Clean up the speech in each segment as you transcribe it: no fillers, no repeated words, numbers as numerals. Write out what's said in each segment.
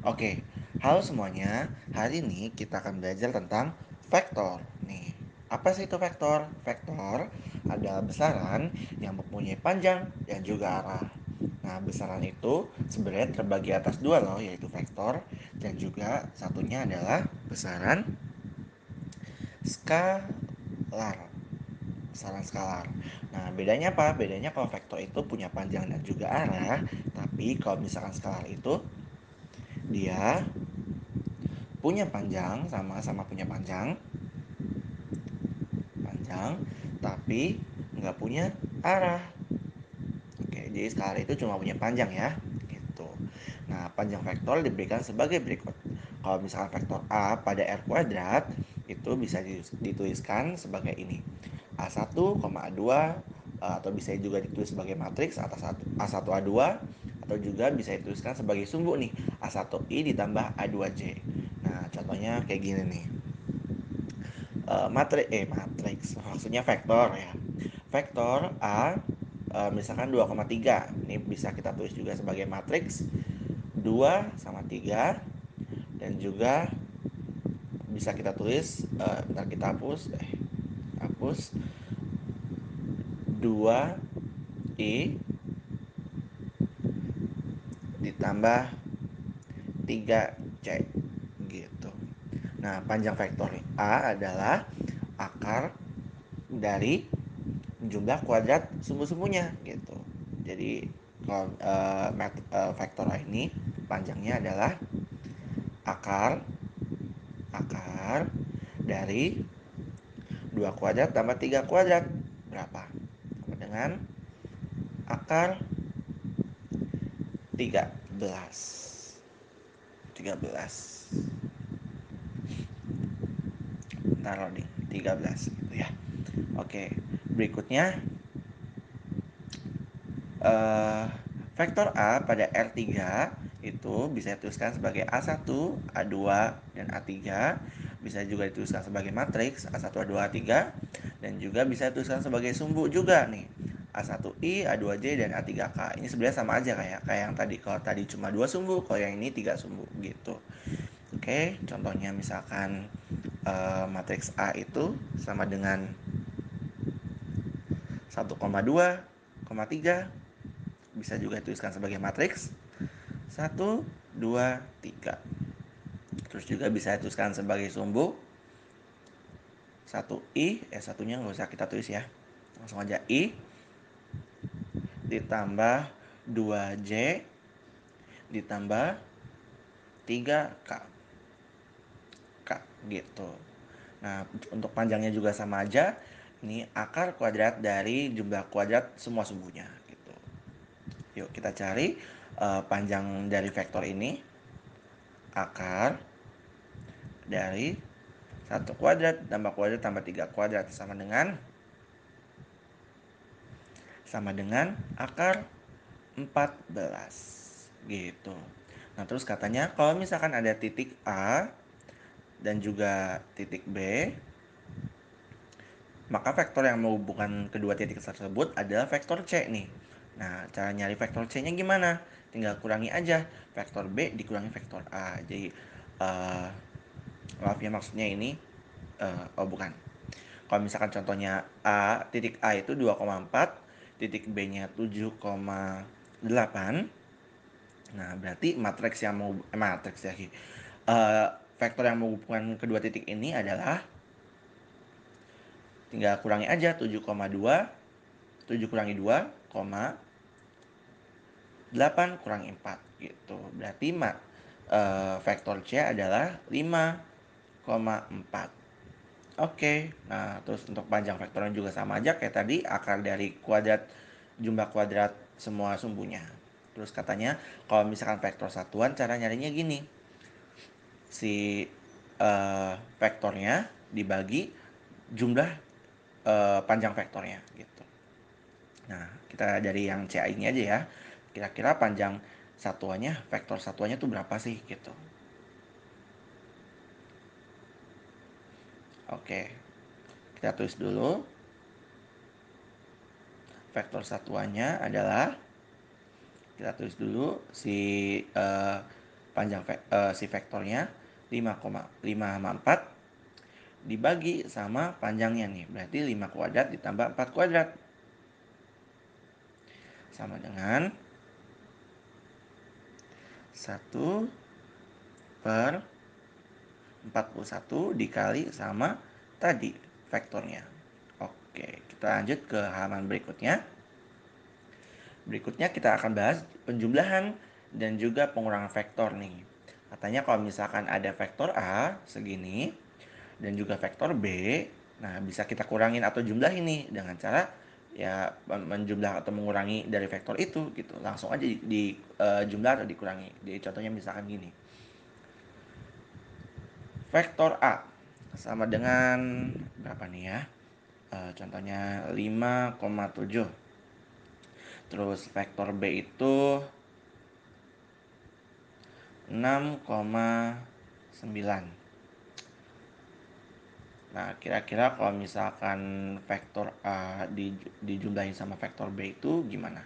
Oke, halo semuanya. Hari ini kita akan belajar tentang vektor. Nih, apa sih itu vektor? Vektor adalah besaran yang mempunyai panjang dan juga arah. Nah, besaran itu sebenarnya terbagi atas dua loh, yaitu vektor dan juga satunya adalah besaran skalar. Besaran skalar. Nah, bedanya apa? Bedanya kalau vektor itu punya panjang dan juga arah, tapi kalau misalkan skalar itu dia punya panjang, sama-sama punya panjang tapi nggak punya arah. Oke, jadi skalar itu cuma punya panjang ya, gitu. Nah, panjang vektor diberikan sebagai berikut. Kalau misalkan vektor A pada R kuadrat itu bisa dituliskan sebagai ini, A1, A2, atau bisa juga ditulis sebagai matriks atas A1 A2, atau juga bisa dituliskan sebagai sumbu nih, A1I ditambah A2J. Nah, contohnya kayak gini nih. Matriks maksudnya vektor ya. Vektor A, misalkan 2,3, ini bisa kita tulis juga sebagai matriks 2 sama 3, dan juga bisa kita tulis, bentar kita hapus 2i ditambah 3c gitu. Nah, panjang vektor A adalah akar dari jumlah kuadrat sumbu-sumbunya gitu. Jadi kalau vektor A ini panjangnya adalah akar akar dari 2 kuadrat tambah 3 kuadrat berapa? Sama dengan akar 13. 13. Taruh di 13 gitu ya. Oke, berikutnya eh, vektor A pada R3 itu bisa dituliskan sebagai A1, A2, dan A3. Bisa juga dituliskan sebagai matriks A1, A2, A3. Dan juga bisa dituliskan sebagai sumbu juga nih. A1I, A2J, dan A3K. Ini sebenarnya sama aja kayak yang tadi. Kalau tadi cuma 2 sumbu, kalau yang ini 3 sumbu gitu. Oke, contohnya misalkan matriks A itu sama dengan 1,2,3, bisa juga dituliskan sebagai matriks 1, 2, 3. Terus juga bisa dituliskan sebagai sumbu 1i, satunya nggak usah kita tulis ya, langsung aja i ditambah 2j ditambah 3k gitu. Nah, untuk panjangnya juga sama aja, ini akar kuadrat dari jumlah kuadrat semua sumbunya gitu. Yuk kita cari panjang dari vektor ini. Akar dari 1 kuadrat tambah 3 kuadrat sama dengan akar 14 gitu. Nah, terus katanya kalau misalkan ada titik A dan juga titik B, maka vektor yang menghubungkan kedua titik tersebut adalah vektor C nih. Nah, cara nyari vektor C-nya gimana? Tinggal kurangi aja vektor B dikurangi vektor A. Jadi, maaf ya, maksudnya ini, oh bukan. Kalau misalkan contohnya titik A itu 2,4, titik B-nya 7,8. Nah, berarti matriks ya. Vektor yang menghubungkan kedua titik ini adalah, tinggal kurangi aja 7,2, 7 kurangi 2, 8 kurangi 4 gitu. Berarti vektor C adalah 5,4. Oke, nah terus untuk panjang vektornya juga sama aja kayak tadi, akar dari jumlah kuadrat semua sumbunya. Terus katanya kalau misalkan vektor satuan cara nyarinya gini. Si vektornya dibagi jumlah panjang vektornya gitu. Nah, kita dari yang CA ini aja ya. Kira-kira panjang vektor satuannya tuh berapa sih gitu. Oke, kita tulis dulu. Vektor satuannya adalah, kita tulis dulu si si vektornya 5,554 dibagi sama panjangnya nih. Berarti 5 kuadrat ditambah 4 kuadrat. Sama dengan 1/41 dikali sama tadi vektornya. Oke, kita lanjut ke halaman berikutnya. Berikutnya kita akan bahas penjumlahan dan juga pengurangan vektor nih. Katanya kalau misalkan ada vektor A segini dan juga vektor B, nah bisa kita kurangin atau jumlahin nih dengan cara ya menjumlah atau mengurangi dari vektor itu gitu. Langsung aja di jumlah atau dikurangi. Jadi contohnya misalkan gini. Vektor A sama dengan berapa nih ya? Contohnya 5,7. Terus vektor B itu 6,9. Nah, kira-kira kalau misalkan vektor A dijumlahin sama vektor B itu gimana?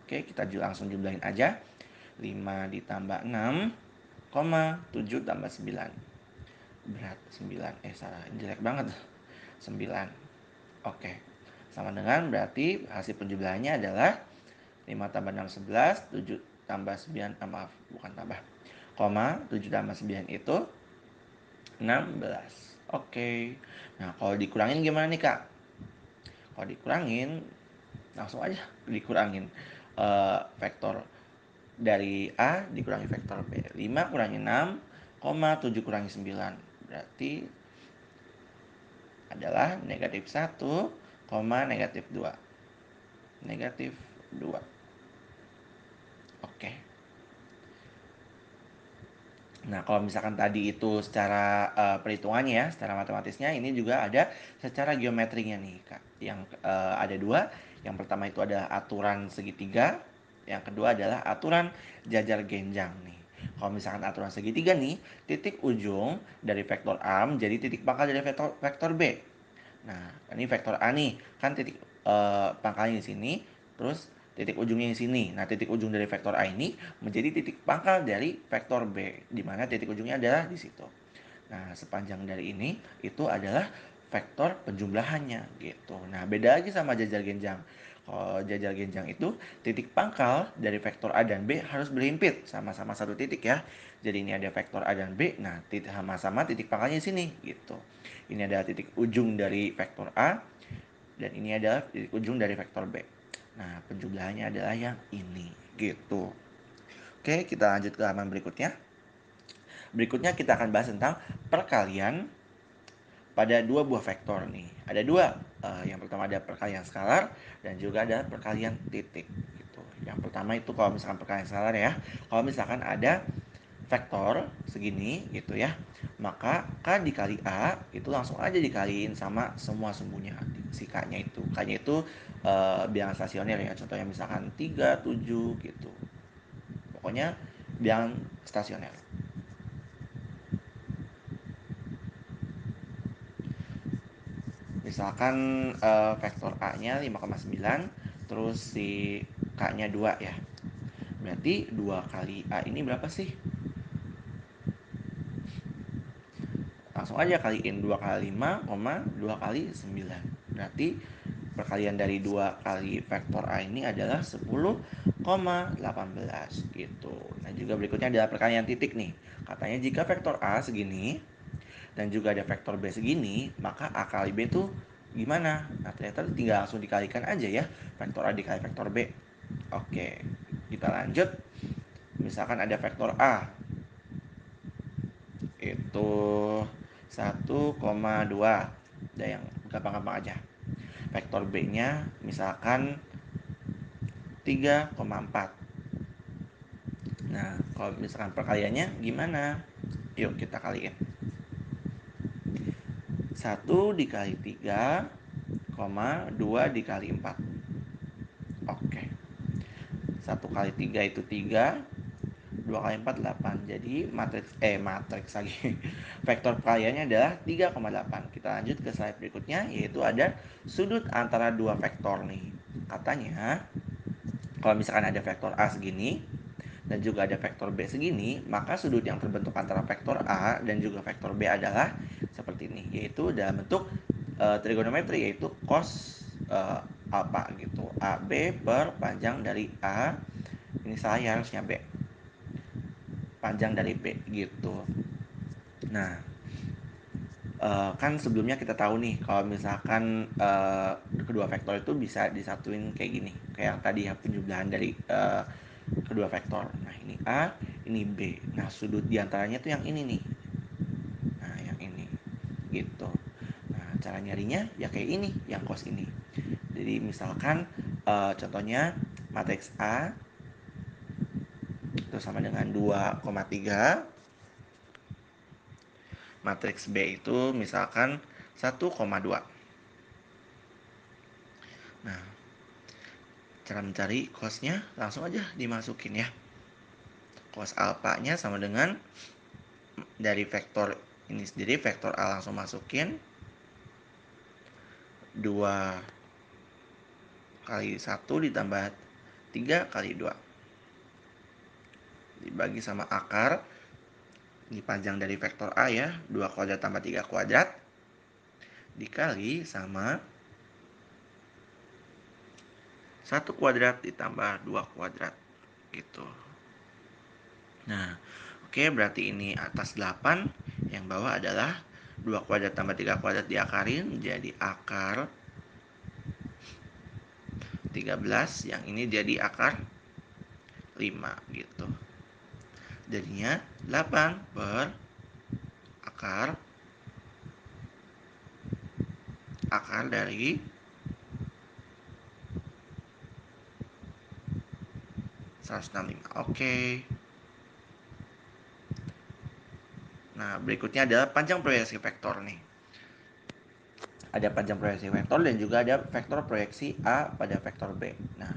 Oke, kita langsung jumlahin aja. 5 ditambah 6, 7 tambah 9. Berat 9. Salah. Jelek banget. 9. Oke. Sama dengan berarti hasil penjumlahannya adalah 5 tambah 6, 11. 7 tambah 9, maaf, bukan tambah. 7 tambah 9 itu 16. Oke. Nah, kalau dikurangin gimana nih, Kak? Kalau dikurangin, langsung aja dikurangin vektor dari A dikurangi vektor B. 5 kurangi 6, 7 kurangi 9. Berarti adalah negatif 1, negatif 2. Negatif 2. Oke. Nah, kalau misalkan tadi itu secara perhitungannya ya, secara matematisnya, ini juga ada secara geometrinya nih, Kak. Yang ada dua. Yang pertama itu adalah aturan segitiga. Yang kedua adalah aturan jajar genjang nih. Kalau misalkan aturan segitiga nih, titik ujung dari vektor A menjadi titik pangkal dari vektor B. Nah, ini vektor A nih, kan titik pangkalnya di sini, terus titik ujungnya di sini. Nah, titik ujung dari vektor A ini menjadi titik pangkal dari vektor B, di mana titik ujungnya adalah di situ. Nah, sepanjang dari ini itu adalah vektor penjumlahannya gitu. Nah, beda lagi sama jajar genjang. Kalau jajar genjang itu titik pangkal dari vektor A dan B harus berhimpit sama-sama satu titik ya. Jadi ini ada vektor A dan B. Nah, sama-sama titik pangkalnya di sini gitu. Ini adalah titik ujung dari vektor A dan ini adalah titik ujung dari vektor B. Nah, penjumlahannya adalah yang ini gitu. Oke, kita lanjut ke halaman berikutnya. Berikutnya kita akan bahas tentang perkalian pada dua buah vektor nih. Ada dua. Yang pertama ada perkalian skalar dan juga ada perkalian titik. Gitu. Yang pertama itu kalau misalkan perkalian skalar ya, kalau misalkan ada vektor segini gitu ya, maka K dikali A itu langsung aja dikaliin sama semua sumbunya si K-nya itu. K-nya itu bilangan stasioner ya, contohnya misalkan 3, 7 gitu. Pokoknya bilangan stasioner. Misalkan vektor A-nya 5,9, terus si K-nya 2 ya. Berarti 2 kali A ini berapa sih? Langsung aja kaliin 2 kali 5, 2 kali 9. Berarti perkalian dari 2 kali vektor A ini adalah 10,18 gitu. Nah, juga berikutnya adalah perkalian titik nih. Katanya jika vektor A segini dan juga ada vektor B segini, maka A kali B itu gimana? Nah, ternyata tinggal langsung dikalikan aja ya. Vektor A dikali vektor B. Oke, kita lanjut. Misalkan ada vektor A itu 1,2. Udah yang gampang-gampang aja. Vektor B-nya misalkan 3,4. Nah, kalau misalkan perkaliannya gimana? Yuk kita kaliin. 1 dikali 3, 2 dikali 4. Oke. 1 kali 3 itu 3, 2 kali 4 8. Jadi matriks lagi. Vektor perkaliannya adalah 3,8. Kita lanjut ke slide berikutnya, yaitu ada sudut antara dua vektor nih. Katanya kalau misalkan ada vektor A segini dan juga ada vektor B segini, maka sudut yang terbentuk antara vektor A dan juga vektor B adalah seperti ini, yaitu dalam bentuk trigonometri, yaitu cos alpha gitu. AB per panjang dari A, ini saya harusnya B, panjang dari B gitu. Nah, kan sebelumnya kita tahu nih kalau misalkan kedua vektor itu bisa disatuin kayak gini, kayak yang tadi ya, penjumlahan dari kedua vektor. Nah, ini A, ini B. Nah, sudut diantaranya tuh yang ini nih. Nah, yang ini. Gitu. Nah, cara nyarinya ya kayak ini, yang cos ini. Jadi, misalkan contohnya matriks A itu sama dengan 2,3. Matriks B itu misalkan 1,2. Nah, cara mencari cosnya langsung aja dimasukin ya. Cos alpanya sama dengan dari vektor ini sendiri, vektor A langsung masukin 2 kali 1 ditambah 3 kali 2 dibagi sama akar, ini panjang dari vektor A ya, 2 kuadrat tambah 3 kuadrat dikali sama 1 kuadrat ditambah 2 kuadrat gitu. Nah, oke, berarti ini atas 8, yang bawah adalah 2 kuadrat tambah 3 kuadrat diakarin jadi akar 13, yang ini jadi akar 5 gitu. Jadinya 8 per akar dari 165. Oke. Nah, berikutnya adalah panjang proyeksi vektor nih. Ada panjang proyeksi vektor dan juga ada vektor proyeksi A pada vektor B. Nah,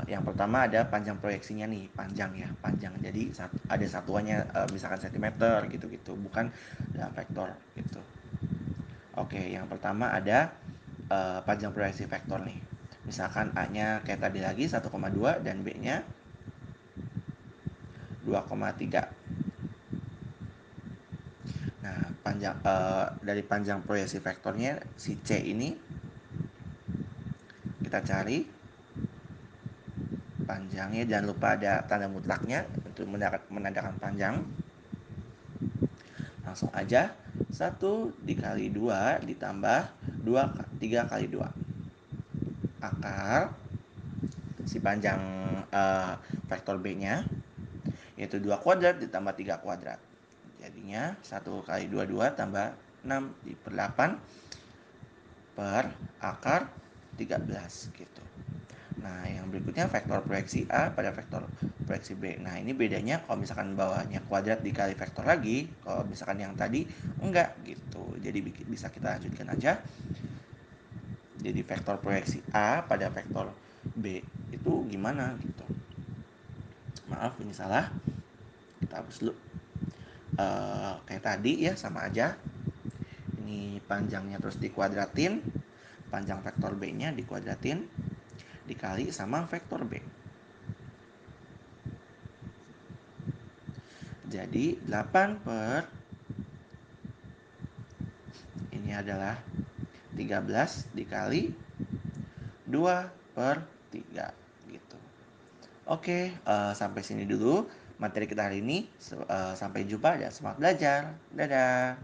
yang pertama ada panjang proyeksinya nih, panjang ya, panjang. Jadi ada satuannya, misalkan cm gitu-gitu, bukan dalam vektor gitu. Oke, yang pertama ada panjang proyeksi vektor nih. Misalkan A-nya kayak tadi lagi 1,2 dan B-nya 2,3. Nah, dari panjang proyeksi vektornya si C ini kita cari panjangnya, jangan lupa ada tanda mutlaknya untuk menandakan panjang. Langsung aja 1 dikali 2 ditambah 3 kali 2 akar si panjang vektor B-nya, yaitu 2 kuadrat ditambah 3 kuadrat. Jadinya 1 kali 2 tambah 6 per 8 per akar 13 gitu. Nah, yang berikutnya vektor proyeksi A pada vektor proyeksi B. Nah, ini bedanya kalau misalkan bawahnya kuadrat dikali vektor lagi, kalau misalkan yang tadi enggak gitu. Jadi bisa kita lanjutkan aja. Jadi vektor proyeksi A pada vektor B itu gimana gitu. Maaf, ini salah. Kita hapus dulu. Kayak tadi ya, sama aja. Ini panjangnya terus dikuadratin, panjang vektor B-nya dikuadratin dikali sama vektor B. Jadi 8 per ini adalah 13 dikali 2 per 3 gitu. Oke, sampai sini dulu materi kita hari ini. Sampai jumpa dan semangat belajar. Dadah.